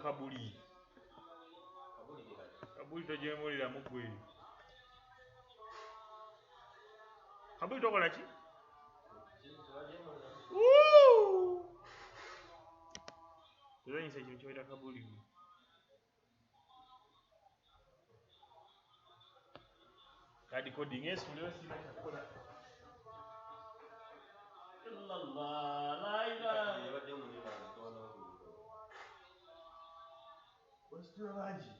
kabuli togyemuliramu gwe kabuli tokola ki tozanyisa ekintu kyoyita kabuli kadi coding esula sina kyakola wasitula bangi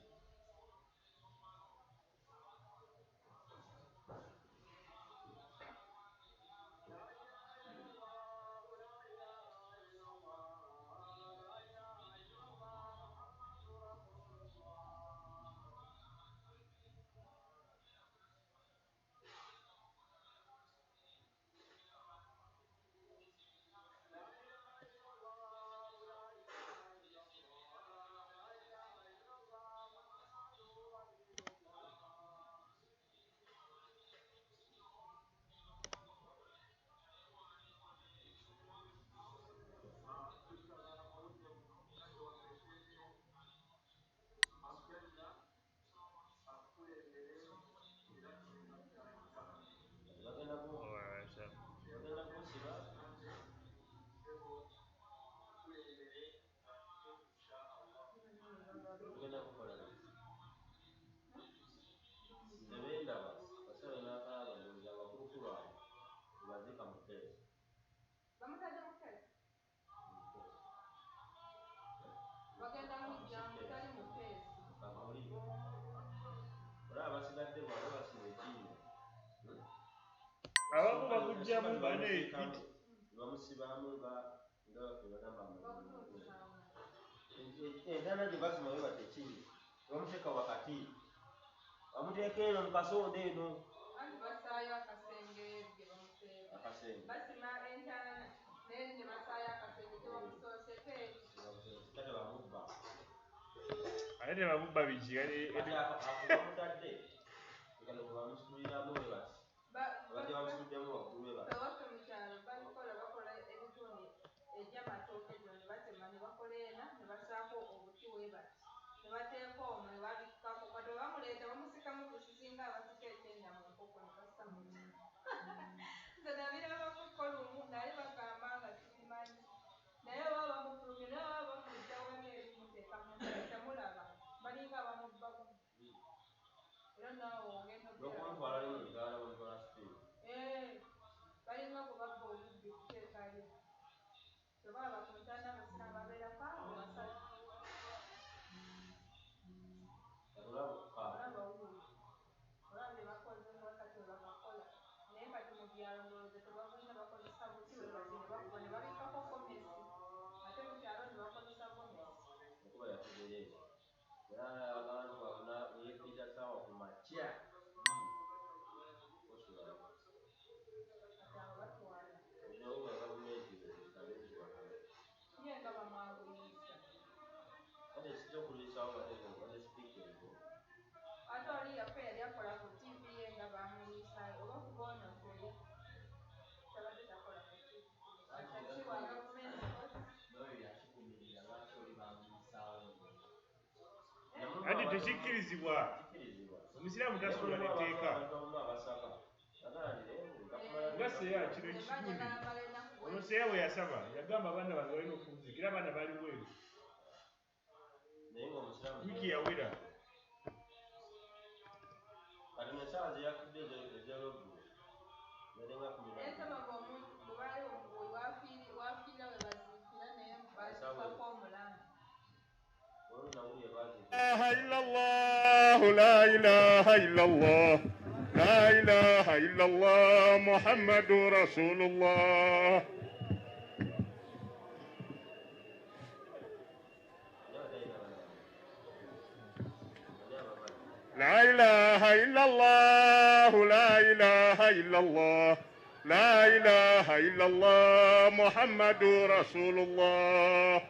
bagenda mujja mutali mu keesi kabuli olaba basigadde bwabo basiba ekinya abamu bagujjamu bane bamusibamu nga bagamba entana gye basimayo batekinya bamuteeka wakati bamuteeka eno mu kasonda eno anti basaayo akasenge bye bamuteeka basima entaana naye ne basaayo akasenge kye bamusooseko eki kate bamubba ate tebamubba biki bamutadde ekano kwe bamusituliramu we basi abajja bamusutuddemu waggulu we basi ewaffe mu kyalo bakola ebitundu egy'amatooke gyo ne batema ne bakola ena ne basaako obuti we bati ne bateeka omwo ne babikkako kati bamuleeta bamusikamu busizinga abasika ekyenya mu nkoko ne bassa mu nze nabirabako kolumu naye bagamba nga sibimanyi naye baba bamufulumye naye baba bamujja wema eri muteeka mu nze temulaba balinga bamubba bubbi era naawe ogenda n'okumutwala mu ddala bamutwala sipiidi balinga bwe babba obubbi kuteekayo tebalaba ku ntaana abasina babeerako awo basatu olaba bye bakoze kati we bakakola naye kati mu byalo ndowooza tebagenda bakozesa buti we bati ne bakuba ne babikkako gomesi ate mu kyalo ne bakozesa gomesi okuba yategereeza era abantu babona yekkiriza ssaawa ku makya osulawo kati abo batwala ekinawo nga gavumenti esabe nti bakola ye nga bamwanguyiisa kati ekijja okuliisaawo bade sipiika ezo ate oli yaffe yali akola ku tv ye nga bamuliisaayo oba kuba ono teri tabadde takola ku tv si wa gavumenti noyo yakikumirira lwaki oli bamuliisaawo anti tekikkirizibwa omusiraamu tasula netteeka nga seya kino ekituli ono seya bwe yasaba yagamba abaana bange balina okuzika era abaana bali bweru wiiki yawera kati nesaawa zeyafudde ezeroggu ensaba ng'omuntu bwebaali wafiira we baziikira naye baziikako omulamu لا إله إلا الله لا إله إلا الله محمد رسول الله لا إله إلا الله لا إله إلا الله لا إله إلا الله محمد رسول الله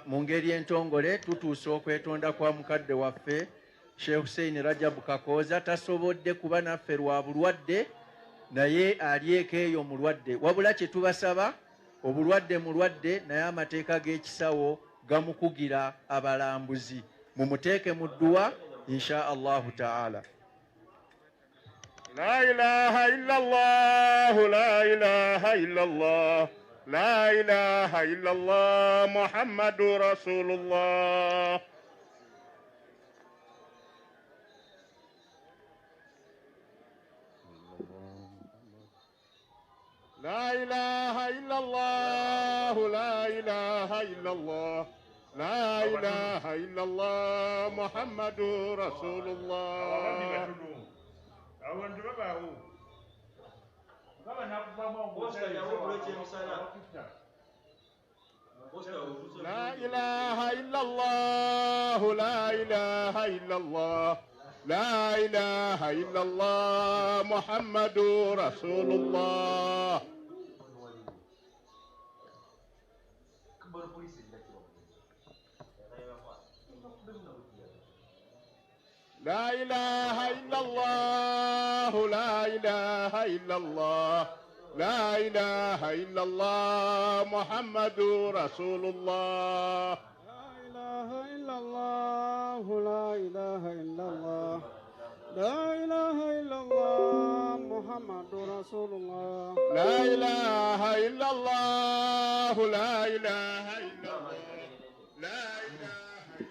mu ngeri entongole tutuuse okwetonda kwa mukadde waffe Sheikh Hussein Rajabu Kakooza tasobodde kuba naffe lwa bulwadde naye alyeko eyo mulwadde. Wabula kye tubasaba, obulwadde mulwadde naye amateeka g'ekisawo gamukugira abalambuzi. Mumuteeke mu dduwa insha Allahu taala. La ilaha illallah, la ilaha illallah, la ilaha illallah, Muhammadur Rasulullah. La ilaha illallah, la ilaha illallah, la ilaha illallah, Muhammadur Rasulullah. Abantu babaawo La ilaha illallah, la ilaha illallah, la ilaha illallah, Muhammadur Rasulullah. La ilaha illallah, la ilaha illallah, la ilaha illallah, Muhammadur Rasulullah. La ilaha illallah, la ilaha illallah, la ilaha illallah, Muhammadur Rasulullah. La ilaha illallah, la ilaha illallah, la ilaha illallah,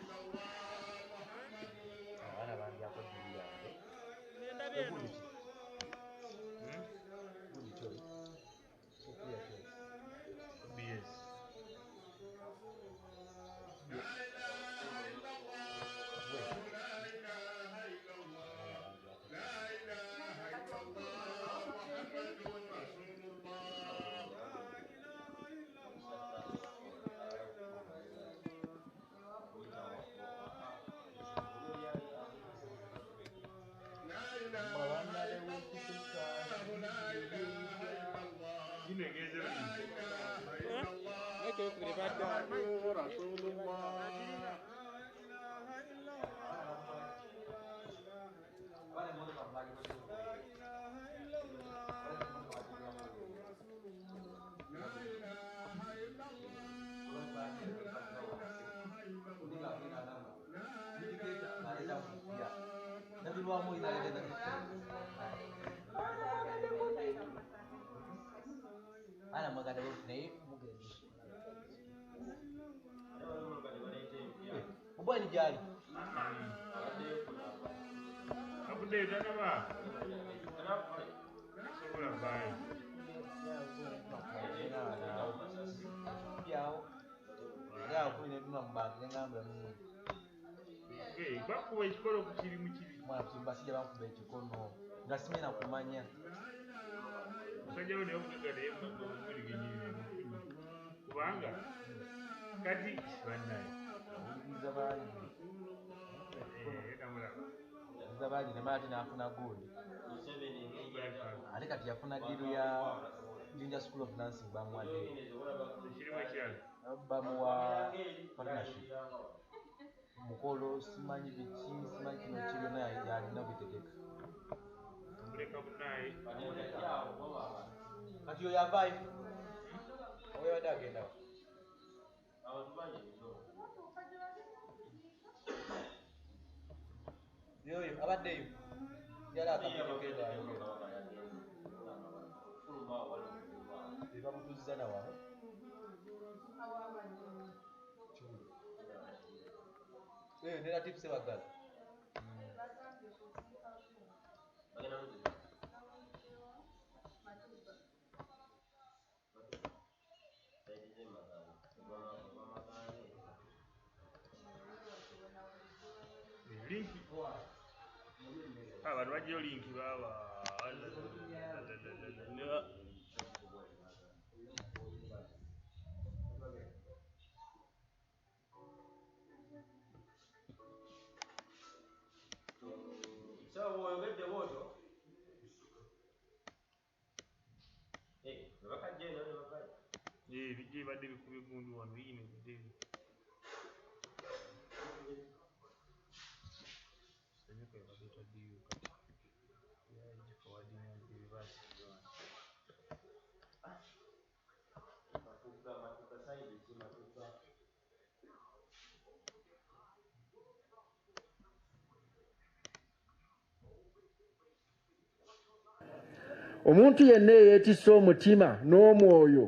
Ana magana ne Mbwa ni jali. Abude tanaba. Sobola bayi. Yao. Yao kuine nuna mbanga ngamba mu. Bakuba ekikolo kukiri mukiri. Mwana kimba sija bakuba ekikono. Ngasime na kumanya. Musajja we okugada yemba omuligenyire. Kubanga kati bannaye. Zabali nemati nafuna goli. Ali kati yafuna diru ya Jinja School of Dancing bamwadde. Kirimo kyalo. Bamuwa partnership. Mukolo simanyi biki simanyi kino kiri naye yalina bitegeka. Muleka bunaye. Kati yo yavaayo. Oyo yadde agenda. Yoyo abaddeyo. Yala akabijo kenda ayogera. Bamutuziza na wano. Nera tipse bagala. Linki. Abantu bagiye linki baba. Sawa oyogedde bwotyo. Bakajja eno ne bakajja. Bijje badde bikubye gundu wano yine budde. Senya kwa badde tadiyo kati. Ya jiko wadi na bibasi. omuntu yenna eyeetisse omutima n'omwoyo